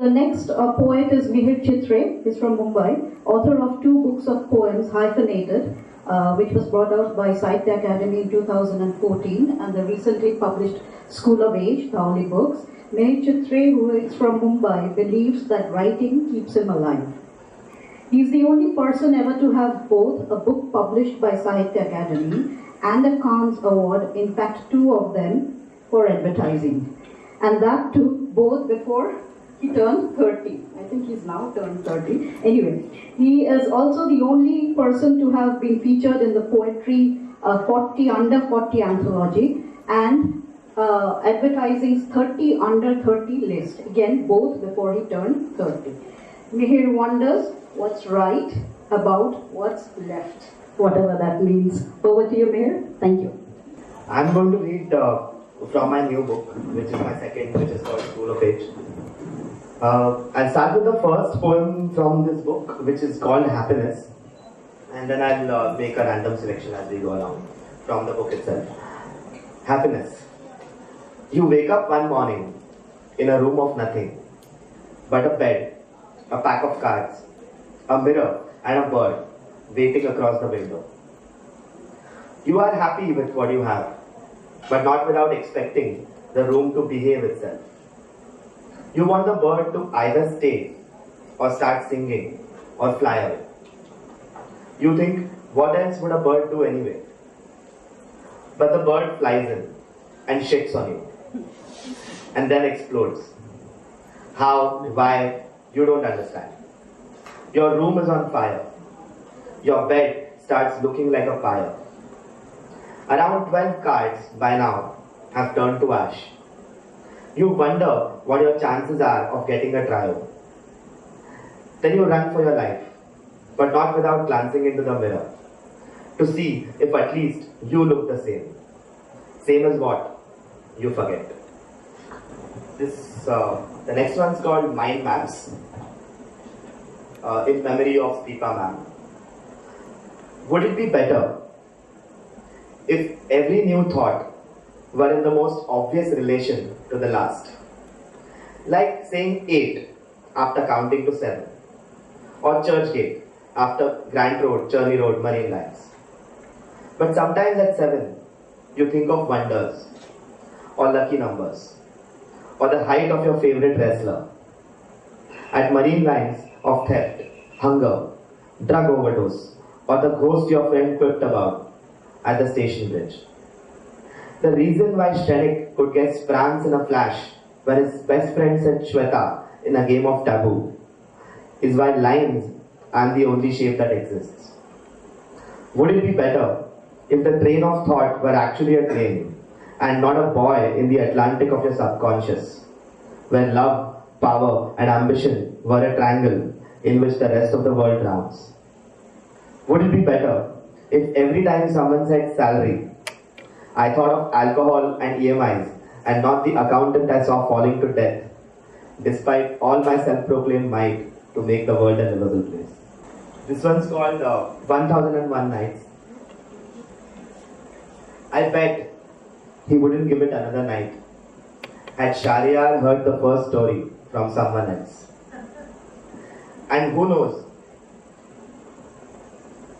The next poet is Mihir Chitre. He's from Mumbai, author of 2 books of poems hyphenated, which was brought out by Sahitya Academy in 2014, and the recently published School of Age, the only books. Mihir Chitre, who is from Mumbai, believes that writing keeps him alive. He is the only person ever to have both a book published by Sahitya Academy and a Cannes Award, in fact 2 of them, for advertising. And that too, both before he turned 30. I think he's now turned 30. Anyway, he is also the only person to have been featured in the Poetry 40 Under 40 anthology and advertising's 30 Under 30 list. Again, both before he turned 30. Mihir wonders what's right about what's left, whatever that means. Over to you, Mihir. Thank you. I'm going to read from my new book, which is my second, which is called School of Age. I'll start with the first poem from this book, which is called Happiness, and then I'll make a random selection as we go along from the book itself. Happiness. You wake up one morning in a room of nothing but a bed, a pack of cards, a mirror, and a bird waiting across the window. You are happy with what you have, but not without expecting the room to behave itself. You want the bird to either stay or start singing or fly away. You think, what else would a bird do anyway? But the bird flies in and shits on you and then explodes. How, why, you don't understand. Your room is on fire. Your bed starts looking like a pyre. Around 12 cards by now have turned to ash. You wonder what your chances are of getting a trio. Then you run for your life, but not without glancing into the mirror to see if at least you look the same. Same as what? You forget. The next one's called Mind Maps, in memory of Deepa ma'am. Would it be better if every new thought were in the most obvious relation to the last? Like saying 8 after counting to 7, or Churchgate after Grant Road, Churney Road, Marine Lines. But sometimes at 7, you think of wonders, or lucky numbers, or the height of your favorite wrestler. At Marine Lines, of theft, hunger, drug overdose, or the ghost your friend quipped about at the station bridge. The reason why Shrenik could guess France in a flash when his best friend said Shweta in a game of Taboo is why lines aren't the only shape that exists. Would it be better if the train of thought were actually a train and not a buoy in the Atlantic of your subconscious, where love, power, and ambition were a triangle in which the rest of the world drowns? Would it be better if every time someone said salary, I thought of alcohol and EMIs and not the accountant I saw falling to death, despite all my self-proclaimed might to make the world a livable place? This one's called 1001 Nights. I bet he wouldn't give it another night had Shahryar heard the first story from someone else. And who knows,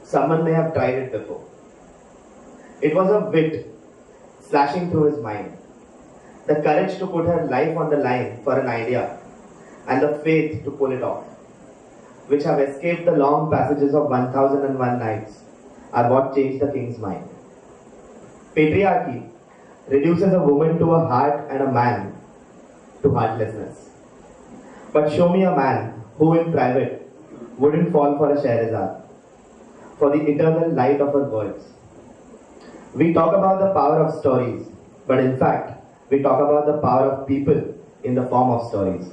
someone may have tried it before. It was a wit slashing through his mind, the courage to put her life on the line for an idea, and the faith to pull it off, which have escaped the long passages of 1001 Nights, are what changed the king's mind. Patriarchy reduces a woman to a heart and a man to heartlessness. But show me a man who in private wouldn't fall for a Scheherazade, for the eternal light of her words. We talk about the power of stories, but in fact, we talk about the power of people in the form of stories,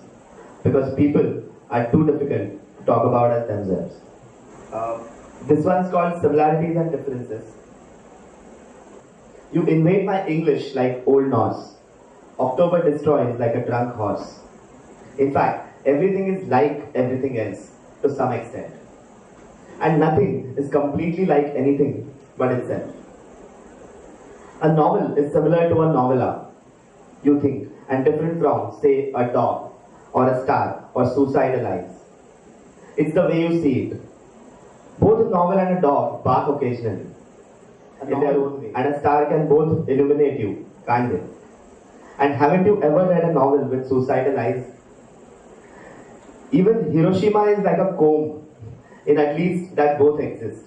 because people are too difficult to talk about as themselves. This one's called Similarities and Differences. You invade my English like Old Norse. October destroys like a drunk horse. In fact, everything is like everything else to some extent. And nothing is completely like anything but itself. A novel is similar to a novella, you think, and different from, say, a dog, or a star or suicidal eyes. It's the way you see it. Both a novel and a dog bark occasionally in their own way, and a star can both illuminate you, can't they? And haven't you ever read a novel with suicidal eyes? Even Hiroshima is like a comb, in at least that both exist.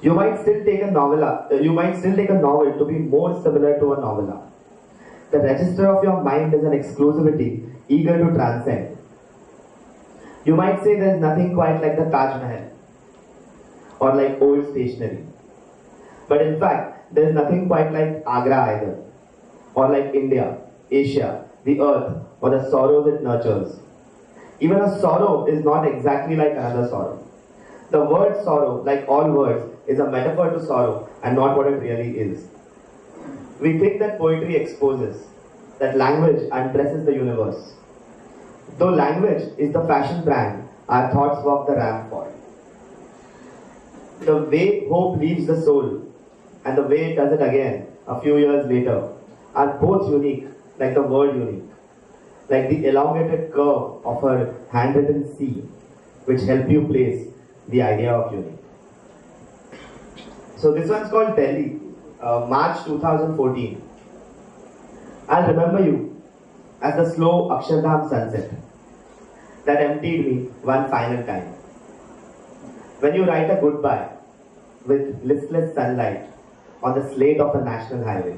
You might still take a novella. You might still take a novel to be more similar to a novella. The register of your mind is an exclusivity eager to transcend. You might say there is nothing quite like the Taj Mahal or like old stationery. But in fact, there is nothing quite like Agra either, or like India, Asia, the earth, or the sorrows it nurtures. Even a sorrow is not exactly like another sorrow. The word sorrow, like all words, is a metaphor to sorrow and not what it really is. We think that poetry exposes, that language undresses the universe. Though language is the fashion brand, our thoughts walk the ramp for. The way hope leaves the soul and the way it does it again a few years later are both unique, like the word unique, like the elongated curve of her handwritten C, which help you place the idea of unique. So this one's called Delhi, March 2014. I'll remember you as the slow Akshardham sunset that emptied me one final time. When you write a goodbye with listless sunlight on the slate of a national highway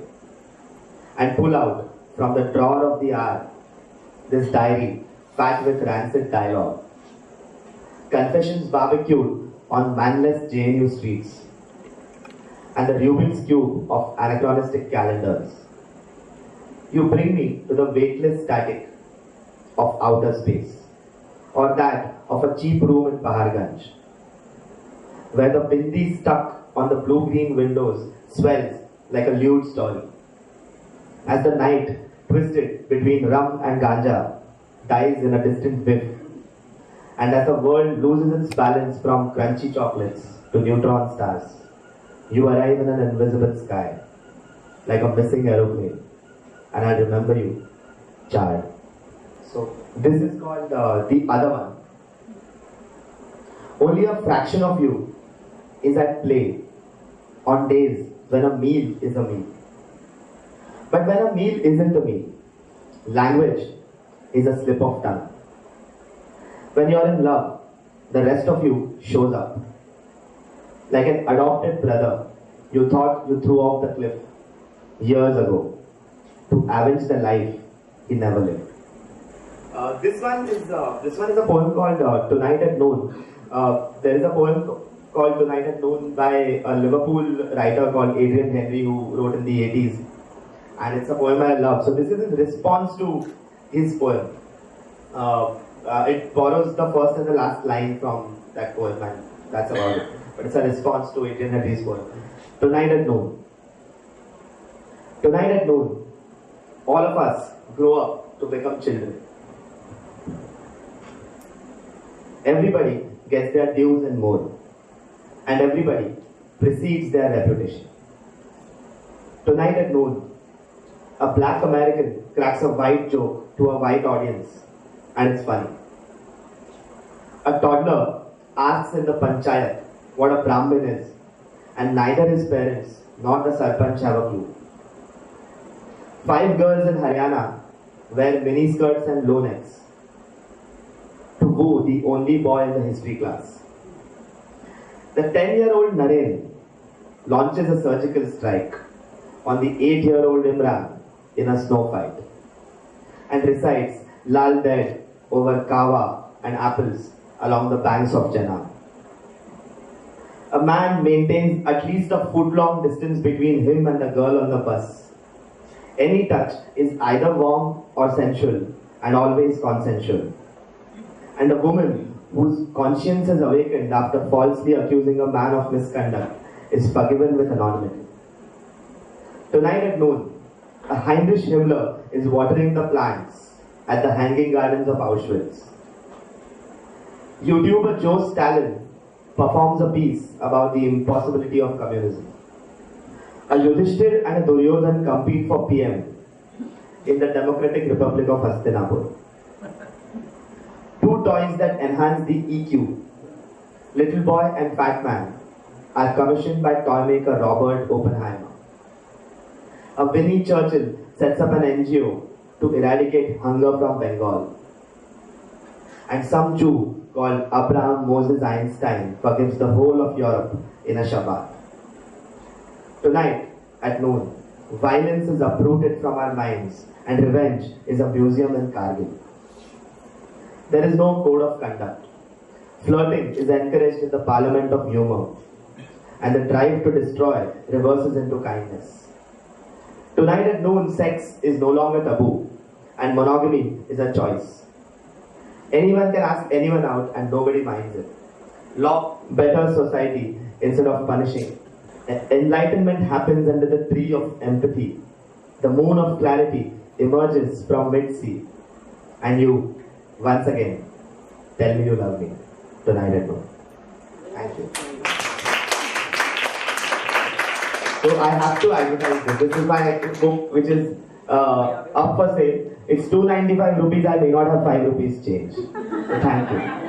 and pull out from the drawer of the hour this diary fat with rancid dialogue, confessions barbecued on manless JNU streets, and the Rubik's Cube of anachronistic calendars. You bring me to the weightless static of outer space, or that of a cheap room in Paharganj, where the bindi stuck on the blue-green windows swells like a lewd story. As the night, twisted between rum and ganja, dies in a distant whiff, and as the world loses its balance from crunchy chocolates to neutron stars, you arrive in an invisible sky, like a missing aeroplane, and I remember you, charred. So this is called the other one. Only a fraction of you is at play on days when a meal is a meal. But when a meal isn't a meal, language is a slip of tongue. When you're in love, the rest of you shows up. Like an adopted brother you thought you threw off the cliff years ago to avenge the life he never lived. This one is a poem called Tonight at Noon. There is a poem called Tonight at Noon by a Liverpool writer called Adrian Henry who wrote in the 80s. And it's a poem I love. So this is in response to his poem. It borrows the first and the last line from that poem, and that's about it. But it's a response to Adrian Henry's poem. Tonight at noon. Tonight at noon, all of us grow up to become children. Everybody gets their dues and more, and everybody precedes their reputation. Tonight at noon, a black American cracks a white joke to a white audience, and it's funny. A toddler asks in the panchayat what a Brahmin is, and neither his parents nor the sarpanch have a clue. 5 girls in Haryana wear miniskirts and low necks to woo the only boy in the history class. The 10-year-old Naren launches a surgical strike on the 8-year-old Imran in a snow fight and recites Lal Dead over kava and apples along the banks of Chenab. A man maintains at least a foot-long distance between him and the girl on the bus. Any touch is either warm or sensual and always consensual. And a woman whose conscience is awakened after falsely accusing a man of misconduct is forgiven with anonymity. Tonight at noon, a Heinrich Himmler is watering the plants at the Hanging Gardens of Auschwitz. YouTuber Joe Stalin performs a piece about the impossibility of communism. A Yudhishthir and a Duryodhan compete for PM in the Democratic Republic of Hastinapur. toys that enhance the EQ, Little Boy and Fat Man, are commissioned by toymaker Robert Oppenheimer. A Winnie Churchill sets up an NGO to eradicate hunger from Bengal. And some Jew called Abraham Moses Einstein forgives the whole of Europe in a Shabbat. Tonight, at noon, violence is uprooted from our minds and revenge is a museum in Kargil. There is no code of conduct. Flirting is encouraged in the parliament of humor, and the drive to destroy reverses into kindness. Tonight at noon, sex is no longer taboo, and monogamy is a choice. Anyone can ask anyone out and nobody minds it. Lock better society instead of punishing. Enlightenment happens under the tree of empathy. The moon of clarity emerges from mid-sea. And you, once again, tell me you love me tonight at noon. Thank you. So I have to advertise this. This is my book which is up for sale. It's 295 rupees. I may not have 5 rupees change. So thank you.